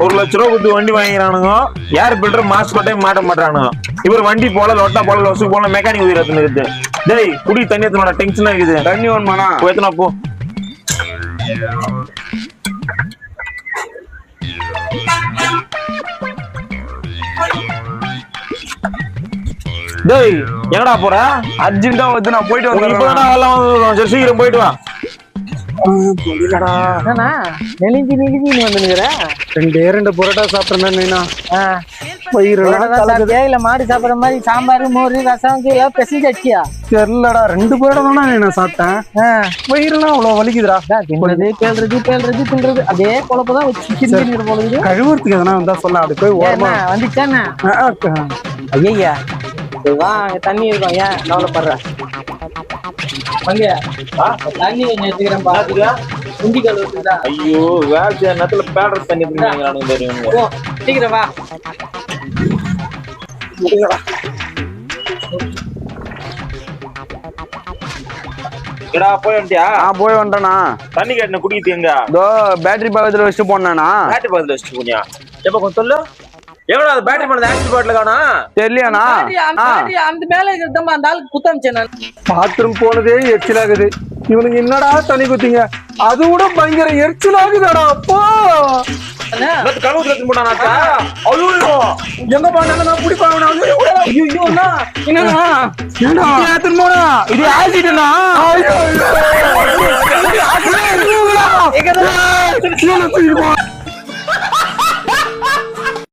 1,00,000 கொடுத்து வண்டி வாங்கிக்கிறானுங்க. ஏர் filter mask போட்டே மாட்ட மாட்டானுங்க. இவர் வண்டி போல லொட்டா போல லொசு போல மெக்கானிக் உயிரத்துல இருக்குது. டேய் குடி தண்ணி எத்தனோட டென்ஷனா இருக்குது. தண்ணி வேணுமாண்ணா? எத்தனா போ. டேய் எங்கடா போற? அர்ஜென்ட்டா வந்து நான் போயிட்டு இப்பதான் வந்துடுறேன். எல்லாம் வந்து சரி சீக்கிரம் போயிட்டு வா. நெலிஞ்சி நெலிஞ்சி வந்துருக்குற. 2 பரோட்டா சாப்பிட்றேன்னா இல்ல மாடு சாப்பிடுற மாதிரி சாம்பார் மோர் ரசம் கீழே பெசஞ்சியா தெரியலடா. 2 பரோட்டா தானே நான் சாப்பிட்டேன். வயிறுலாம் அவ்வளவு வலிக்குதுடா. தின்றது தின்றது அதே குழப்பதான் வச்சு போகுது. கழுவுறதுக்கு எதனா வந்தா சொல்ல. அது போய் ஓரமா வந்துச்சானே ஐயா தண்ணி இருக்கும். ஏன் கவலைப்படுற? தண்ணி கொஞ்சம் எடுத்துக்கிறேன். குண்டி கழுவுறதுதா. ஐயோ வேலை செய்ய நேரத்துல பேடர் தண்ணி தெரியும். சீக்கிரம் வா. போய் வந்துட்டியா? போய் வந்துட்டேண்ணா. தண்ணி கேட்டு குடிக்கிட்டு எங்க? இதோ பேட்டரி பக்கத்துல வச்சுட்டு போனேண்ணா. பேட்டரி பக்கத்துல வச்சுட்டு போனியா? எப்ப கொஞ்சம் சொல்லு. எவ்வளவு அது பேட்டரி பண்ணது ஆக்சிடென்ட் பாட்டில காணா? தெரியலையாண்ணா? அந்த மேல இருக்கிறதமா அந்த ஆளுக்கு குத்தமிச்சேன். பாத்ரூம் போனதே எரிச்சலாகுது. இவனுக்கு என்னடா தண்ணி குத்திங்க? அது கூட பயங்கர எரிச்சலாகுதாடா. அப்போ கழுவுத்துல போட்டானாக்கா? எங்க போனாங்க பிடிப்பாங்க. இது ஆசிட்டுண்ணா.